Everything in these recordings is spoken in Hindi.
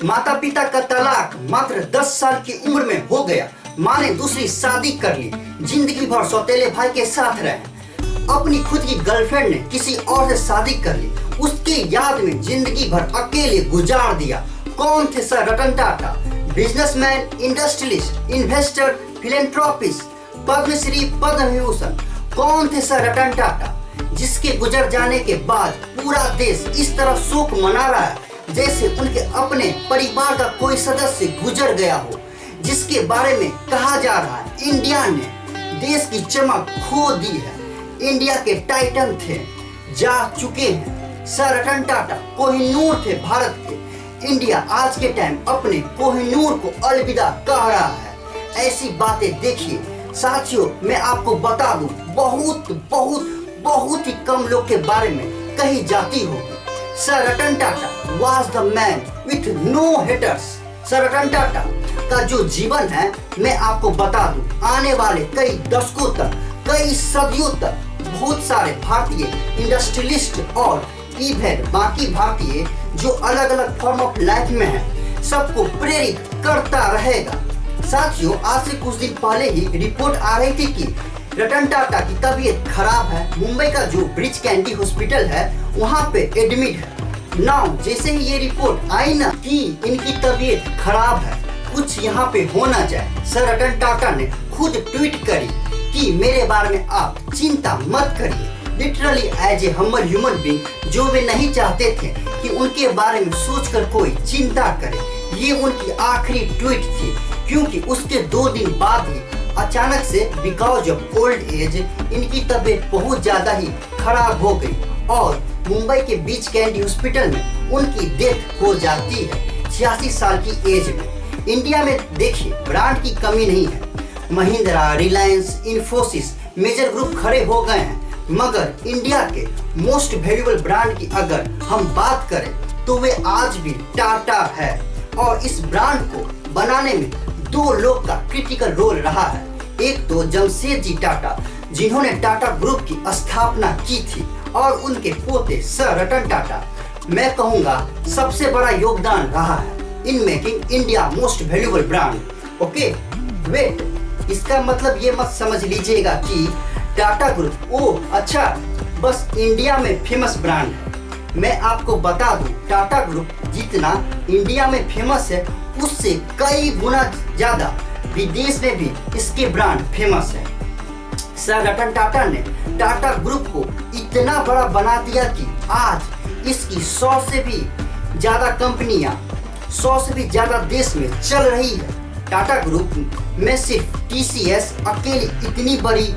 माता पिता का तलाक मात्र 10 साल की उम्र में हो गया। माँ ने दूसरी शादी कर ली। जिंदगी भर सौतेले भाई के साथ रहे। अपनी खुद की गर्लफ्रेंड ने किसी और से शादी कर ली। उसके याद में जिंदगी भर अकेले गुजार दिया। कौन थे sir Ratan Tata? Businessman, industrialist, investor, philanthropist, Padma Shri, Padma Vibhushan. कौन थे सर रतन टाटा, जिसके गुजर जाने के बाद पूरा देश इस तरह शोक मना रहा है जैसे उनके अपने परिवार का कोई सदस्य गुजर गया हो। जिसके बारे में कहा जा रहा है इंडिया ने देश की चमक खो दी है। इंडिया के टाइटन थे, जा चुके हैं। सर रतन टाटा कोहिनूर थे भारत के। इंडिया आज के टाइम अपने कोहिनूर को अलविदा कह रहा है। ऐसी बातें देखिए साथियों, मैं आपको बता दूं बहुत बहुत बहुत ही कम लोग के बारे में कही जाती होगी। Sir Ratan Tata was the man with no haters। Sir Ratan Tata का जो जीवन है मैं आपको बता दूं, आने वाले कई दशकों तक, कई सदियों तक बहुत सारे भारतीय इंडस्ट्रियलिस्ट और इवन बाकी भारतीय जो अलग अलग फॉर्म ऑफ लाइफ में है सबको प्रेरित करता रहेगा। साथियों, आज से कुछ दिन पहले ही रिपोर्ट आ रही थी कि रतन टाटा की तबीयत खराब है। मुंबई का जो ब्रिच कैंडी हॉस्पिटल है वहाँ पे एडमिट है। नाउ जैसे ही ये रिपोर्ट आई ना कि इनकी तबीयत खराब है, कुछ यहाँ पे होना जाए, सर रतन टाटा ने खुद ट्वीट करी कि मेरे बारे में आप चिंता मत करिए। Literally as a humble human being, जो वे नहीं चाहते थे कि उनके बारे में सोचकर कोई चिंता करे। ये उनकी आखिरी ट्वीट थी, क्योंकि उसके 2 दिन बाद ही अचानक से बिकॉज ऑफ ओल्ड एज इनकी तबीयत बहुत ज्यादा ही खराब हो गई और मुंबई के बीच कैंडी हॉस्पिटल में उनकी डेथ हो जाती है 86 साल की एज में। इंडिया में देखिए ब्रांड की कमी नहीं है। महिंद्रा, रिलायंस, इन्फोसिस मेजर ग्रुप खड़े हो गए हैं, मगर इंडिया के मोस्ट वैल्यूएबल ब्रांड की अगर हम बात करें तो वे आज भी टाटा है। और इस ब्रांड को बनाने में 2 लोग का क्रिटिकल रोल रहा है। एक तो जमशेदजी टाटा, जिन्होंने टाटा ग्रुप की स्थापना की थी, और उनके पोते सर रतन टाटा, मैं कहूँगा सबसे बड़ा योगदान रहा है in making India most valuable brand. Okay wait, इसका मतलब ये मत समझ लीजिएगा कि टाटा ग्रुप अच्छा बस इंडिया में फेमस ब्रांड है। मैं आपको बता दूं टाटा ग्रुप जितना इंडिया में फेमस है उससे कई गुना ज्यादा विदेश में भी इसके ब्रांड फेमस है। सर रतन टाटा ने टाटा ग्रुप को इतना बड़ा बना दिया कि आज इसकी 100 से भी ज्यादा कंपनियां 100 से भी ज्यादा देश में चल रही है। टाटा ग्रुप में सिर्फ टीसीएस अकेली इतनी बड़ी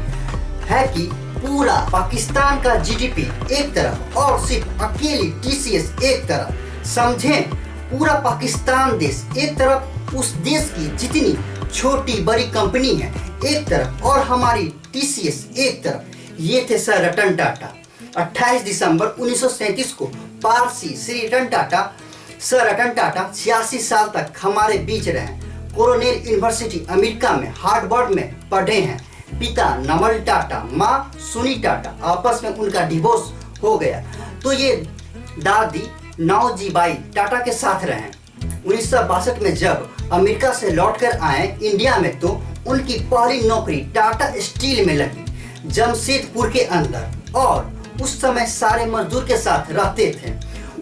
है कि पूरा पाकिस्तान का जीडीपी एक तरफ और सिर्फ अकेली टीसीएस एक तरफ। समझें, पूरा पाकिस्तान देश एक तरफ, उस देश की जितनी छोटी बड़ी कंपनी है एक तरफ और हमारी टीसीएस एक तरफ। ये थे सर रतन टाटा। 28 दिसंबर 1937 को पारसी श्री रतन टाटा, सर रतन टाटा 86 साल तक हमारे बीच रहे। कोरोनेल यूनिवर्सिटी अमेरिका में हार्वर्ड में पढ़े हैं। पिता नमल टाटा, माँ सुनी टाटा। आपस में उनका डिवोर्स हो गया तो ये दादी नौजीबाई टाटा के साथ रहे। 1962 में जब अमेरिका से लौटकर आए इंडिया में तो उनकी पहली नौकरी टाटा स्टील में लगी जमशेदपुर के अंदर, और उस समय सारे मजदूर के साथ रहते थे।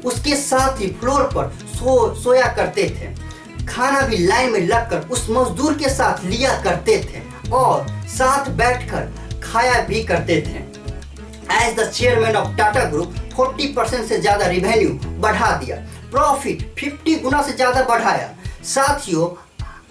उसके साथ ही फ्लोर पर सोया करते थे। खाना भी लाइन में लगकर उस मजदूर के साथ लिया करते थे और साथ बैठकर खाया भी करते थे। As the chairman of Tata group 40% से ज्यादा रिवेन्यू बढ़ा दिया, प्रॉफिट 50 गुना से ज्यादा बढ़ाया। साथियों,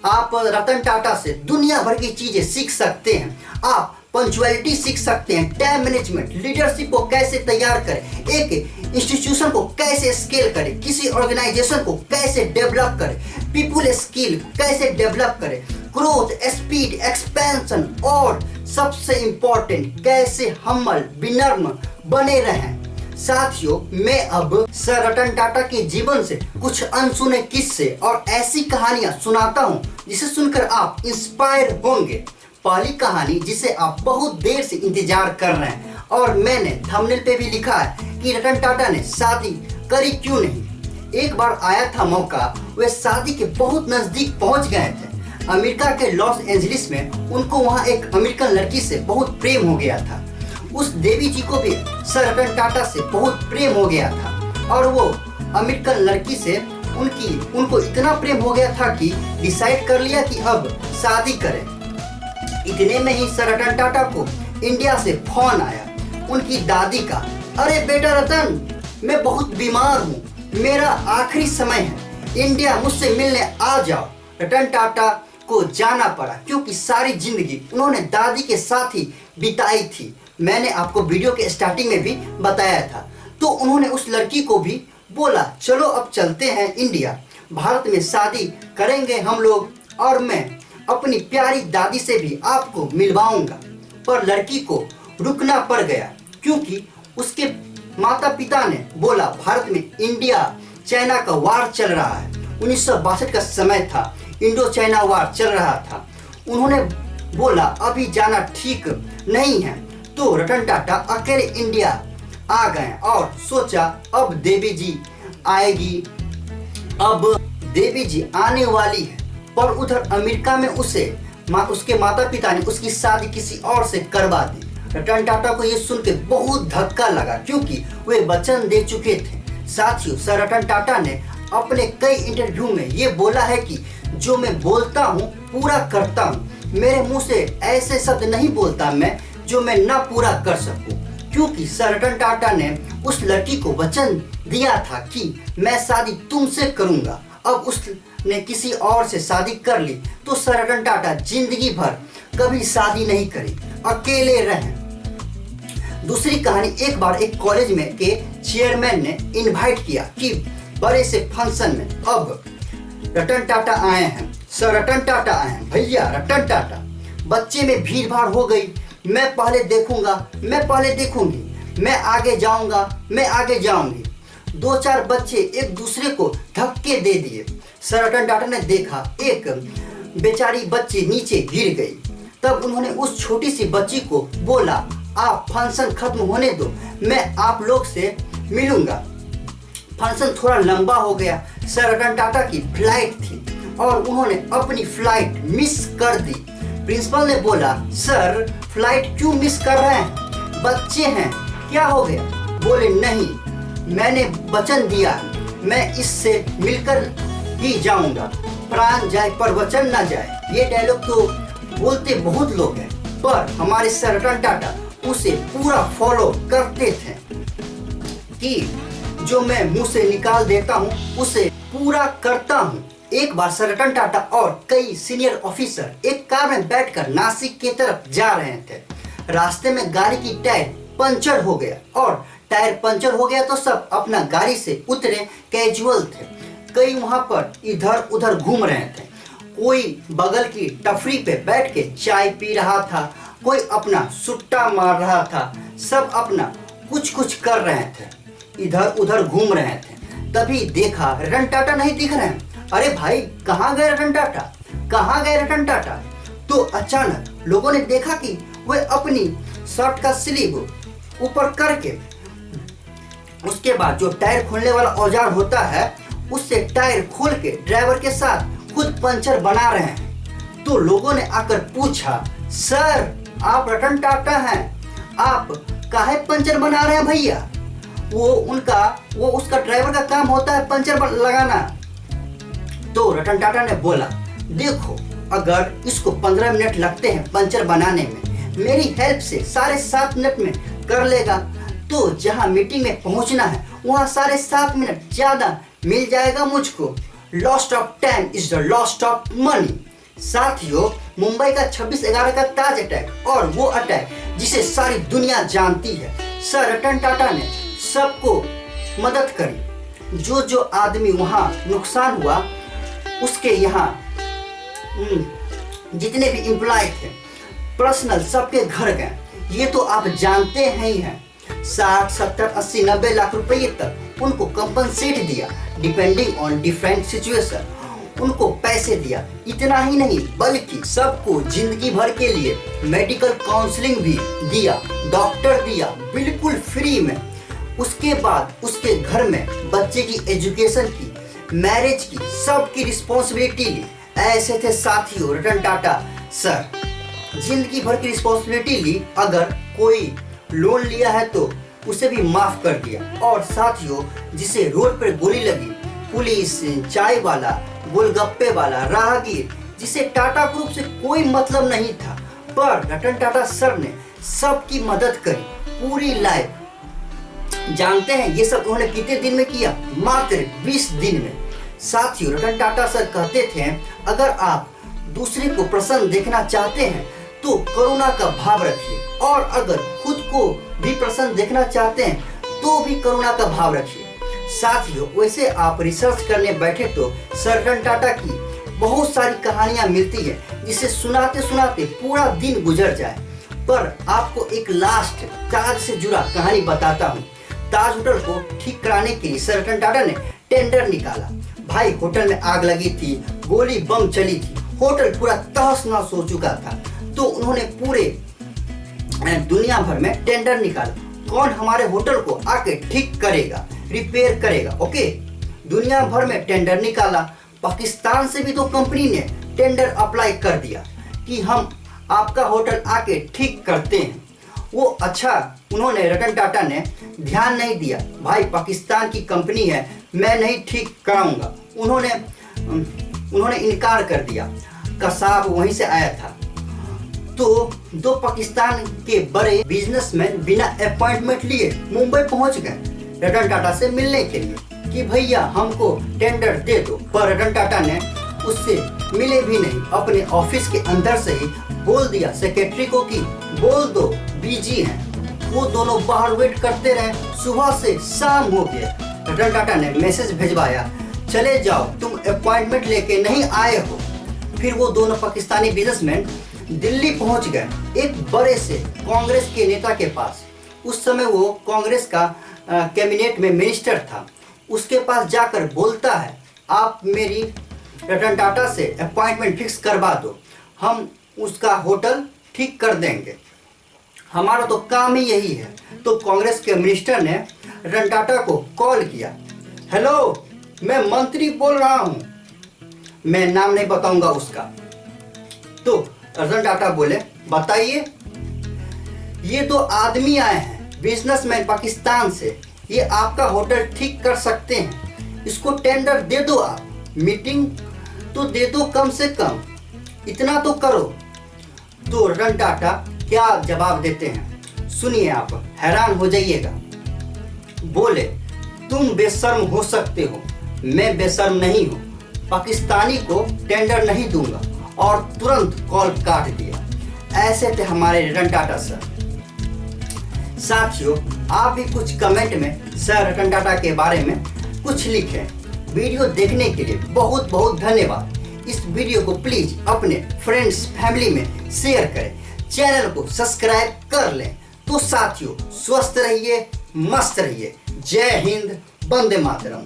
आप रतन टाटा से दुनिया भर की चीजें सीख सकते हैं। आप पंचुअलिटी सीख सकते हैं, टाइम मैनेजमेंट, लीडरशिप को कैसे तैयार करें, एक इंस्टीट्यूशन को कैसे स्केल करें, किसी ऑर्गेनाइजेशन को कैसे डेवलप करें, पीपल स्किल कैसे डेवलप करें, ग्रोथ, स्पीड, एक्सपेंशन, और सबसे इंपॉर्टेंट कैसे हम्बल, विनम्र बने रहें। साथियों, मैं अब सर रतन टाटा के जीवन से कुछ अनसुने किस्से और ऐसी कहानियां सुनाता हूं जिसे सुनकर आप इंस्पायर होंगे। पहली कहानी जिसे आप बहुत देर से इंतजार कर रहे हैं, और मैंने थंबनेल पे भी लिखा है कि रतन टाटा ने शादी करी क्यों नहीं। एक बार आया था मौका, वे शादी के बहुत नजदीक पहुंच गए थे। अमेरिका के लॉस एंजलिस में उनको वहां एक अमेरिकन लड़की से बहुत प्रेम हो गया था। उस देवी जी को भी सर रतन टाटा से बहुत प्रेम हो गया था और वो अमेरिकन लड़की से उनको इतना प्रेम हो गया था कि डिसाइड कर लिया कि अब शादी करें। इतने में ही सर रतन टाटा को इंडिया से फोन आया उनकी दादी का, अरे बेटा रतन, मैं बहुत बीमार हूँ, मेरा आखिरी समय है, इंडिया मुझसे मिलने आ जाओ। रतन टाटा को जाना पड़ा क्योंकि सारी जिंदगी उन्होंने दादी के साथ ही बिताई थी। मैंने आपको वीडियो के स्टार्टिंग में भी बताया था। तो उन्होंने उस लड़की को भी बोला, चलो अब चलते हैं इंडिया, भारत में शादी करेंगे हम लोग और मैं अपनी प्यारी दादी से भी आपको मिलवाऊंगा। पर लड़की को रुकना पड़ गया क्योंकि उसके माता पिता ने बोला, भारत में इंडिया चाइना का वार चल रहा है। 1962 का समय था, इंडो चाइना वार चल रहा था। उन्होंने बोला अभी जाना ठीक नहीं है। तो रतन टाटा अकेले इंडिया आ गए और सोचा अब देवी जी आएगी, अब देवी जी आने वाली है। पर उधर अमेरिका में उसके माता पिता ने उसकी शादी किसी और से करवा दी। रतन टाटा को ये सुन के बहुत धक्का लगा क्योंकि वे वचन दे चुके थे। साथियों, सर रतन टाटा ने अपने कई इंटरव्यू में ये बोला है कि जो मैं बोलता हूँ पूरा करता हूँ, मेरे मुंह से ऐसे शब्द नहीं बोलता मैं जो मैं ना पूरा कर सकूं। क्योंकि सर रतन टाटा ने उस लड़की को वचन दिया था कि मैं शादी तुमसे करूंगा। अब उसने किसी और से शादी कर ली तो सर रतन टाटा जिंदगी भर कभी शादी नहीं करी, अकेले रहे। दूसरी कहानी, एक बार एक कॉलेज में के चेयरमैन ने इनवाइट किया कि बड़े से फंक्शन में अब रतन टाटा आए हैं, सर रतन टाटा आए हैं, भैया रतन टाटा। बच्चे में भीड़ भाड़ हो गई, मैं पहले देखूंगा, मैं पहले देखूंगी, मैं आगे जाऊंगा, मैं आगे जाऊंगी। 2-4 बच्चे एक दूसरे को धक्के दे दिए। सर रतन टाटा ने देखा एक बेचारी बच्ची नीचे गिर गई। तब उन्होंने उस छोटी सी बच्ची को बोला, आप फंक्शन खत्म होने दो, मैं आप लोग से मिलूंगा। फंक्शन थोड़ा लंबा हो गया। सर रतन टाटा की फ्लाइट थी और उन्होंने अपनी फ्लाइट मिस कर दी। प्रिंसिपल ने बोला, सर फ्लाइट क्यों मिस कर रहे हैं, बच्चे हैं, क्या हो गया? बोले, नहीं, मैंने वचन दिया, मैं इससे मिलकर ही जाऊंगा, प्राण जाए पर वचन ना जाए। ये डायलॉग तो बोलते बहुत लोग हैं, पर हमारे सर रतन टाटा उसे पूरा फॉलो करते थे कि जो मैं मुंह से निकाल देता हूँ उसे पूरा करता हूँ। एक बार सर रतन टाटा और कई सीनियर ऑफिसर एक कार में बैठकर नासिक की तरफ जा रहे थे। रास्ते में गाड़ी की टायर पंचर हो गया और टायर पंचर हो गया तो सब अपना गाड़ी से उतरे, कैजुअल थे। कई वहां पर इधर उधर घूम रहे थे, कोई बगल की टफरी पे बैठ के चाय पी रहा था, कोई अपना सुट्टा मार रहा था, सब अपना कुछ कुछ कर रहे थे, इधर उधर घूम रहे थे। तभी देखा रतन टाटा नहीं दिख रहे हैं। अरे भाई, कहाँ गए रतन टाटा, कहाँ गए रतन टाटा? तो अचानक लोगों ने देखा कि वे अपनी शर्ट का स्लीव ऊपर करके उसके बाद जो टायर खोलने वाला औजार होता है उससे टायर खोल के ड्राइवर के साथ खुद पंचर बना रहे हैं। तो लोगों ने आकर पूछा, सर आप रतन टाटा हैं, आप काहे पंचर बना रहे हैं भैया? वो उसका ड्राइवर का काम होता है पंचर लगाना। तो रतन टाटा ने बोला, देखो अगर इसको 15 मिनट लगते हैं पंचर बनाने में, मेरी हेल्प से 7.5 मिनट में कर लेगा, तो जहां मीटिंग में पहुंचना है वहां 7.5 मिनट ज्यादा मिल जाएगा मुझको। Lost of time is the lost of money. साथियों, मुंबई का 26/11 का ताज अटैक और वो अटैक जिसे सारी दुनिया जानती है, सर रतन टाटा ने सबको मदद करी। जो आदमी वहां नुकसान हुआ उसके यहाँ जितने भी एम्प्लॉय थे पर्सनल सबके घर गए। ये तो आप जानते हैं ही हैं, 60, 70, 80, 90 लाख रुपये तक उनको कंपनसेट दिया, डिपेंडिंग ऑन डिफरेंट सिचुएशन उनको पैसे दिया। इतना ही नहीं बल्कि सबको जिंदगी भर के लिए मेडिकल काउंसलिंग भी दिया, डॉक्टर दिया बिल्कुल फ्री में। उसके बाद उसके घर में बच्चे की एजुकेशन की मैरिज की सबकी रिस्पॉन्सिबिलिटी ली। ऐसे थे साथियों रतन टाटा सर, जिंदगी भर की रिस्पॉन्सिबिलिटी ली। अगर कोई लोन लिया है तो उसे भी माफ कर दिया। और साथियों, जिसे रोड पर गोली लगी, पुलिस, चाय वाला, गोलगप्पे वाला, राहगीर, जिसे टाटा ग्रुप से कोई मतलब नहीं था, पर रतन टाटा सर ने सबकी मदद करी पूरी लाइफ। जानते हैं ये सब उन्होंने कितने दिन में किया? मात्र 20 दिन में। साथियों, रतन टाटा सर कहते थे, अगर आप दूसरे को प्रसन्न देखना चाहते हैं तो करुणा का भाव रखिए, और अगर खुद को भी प्रसन्न देखना चाहते हैं तो भी करुणा का भाव रखिए। साथियों, वैसे आप रिसर्च करने बैठे तो सर रतन टाटा की बहुत सारी कहानियां मिलती है, जिसे सुनाते सुनाते पूरा दिन गुजर जाए। पर आपको एक लास्ट ताज से जुड़ा कहानी बताता हूँ। ताज होटल को ठीक कराने के लिए सर रतन टाटा ने टेंडर निकाला। भाई, होटल में आग लगी थी, गोली बम चली थी, होटल पूरा तहस नहस हो चुका था। तो उन्होंने पूरे दुनिया भर में टेंडर निकाला, कौन हमारे होटल को आके ठीक करेगा, रिपेयर करेगा। ओके, दुनिया भर में टेंडर निकाला। पाकिस्तान से भी तो कंपनी ने टेंडर अप्लाई कर दिया कि हम आपका होटल आके ठीक करते हैं। वो अच्छा, उन्होंने रतन टाटा ने ध्यान नहीं दिया, भाई पाकिस्तान की कंपनी है, मैं नहीं ठीक कराऊंगा। उन्होंने इनकार कर दिया। कसाब वहीं से आया था। तो दो पाकिस्तान के बड़े बिजनेसमैन बिना अपॉइंटमेंट लिए मुंबई पहुंच गए रतन टाटा से मिलने के लिए कि भैया हमको टेंडर दे दो। पर रतन टाटा ने उससे मिले भी नहीं, अपने ऑफिस के अंदर से ही बोल दिया सेक्रेटरी को कि बोल दो बिजी हैं। वो दोनों बाहर वेट करते रहे। सुबह से शाम हो गया। रतन टाटा ने मैसेज भिजवाया, चले जाओ, तुम अपॉइंटमेंट लेके नहीं आए हो। फिर वो दोनों पाकिस्तानी बिजनेसमैन दिल्ली पहुंच गए एक बड़े से कांग्रेस के नेता के पास। उस समय वो कांग्रेस का कैबिनेट में मिनिस्टर था। उसके पास जाकर बोलता है, आप मेरी रतन टाटा से अपॉइंटमेंट फिक्स करवा दो, हम उसका होटल ठीक कर देंगे, हमारा तो काम ही यही है। तो कांग्रेस के मिनिस्टर ने रतन टाटा को कॉल किया, हेलो, मैं मंत्री बोल रहा हूँ, मैं नाम नहीं बताऊंगा उसका। तो रतन टाटा बोले, बताइए। ये दो आदमी आए हैं बिजनेसमैन पाकिस्तान से, ये आपका होटल ठीक कर सकते हैं, इसको टेंडर दे दो आप, मीटिंग तो दे दो कम से कम, इतना तो करो। तो रतन टाटा क्या जवाब देते हैं, सुनिए, आप हैरान हो जाइएगा। बोले, तुम बेशर्म हो सकते हो, मैं बेशर्म नहीं हूँ, पाकिस्तानी को टेंडर नहीं दूंगा। और तुरंत कॉल काट दिया। ऐसे थे हमारे रतन टाटा सर। साथियों, आप भी कुछ कमेंट में सर रतन टाटा के बारे में कुछ लिखें। वीडियो देखने के लिए बहुत बहुत धन्यवाद। इस वीडियो को प्लीज अपने फ्रेंड्स फैमिली में शेयर करें, चैनल को सब्सक्राइब कर लें। तो साथियों, स्वस्थ रहिए, मस्त रहिए। जय हिंद, वंदे मातरम।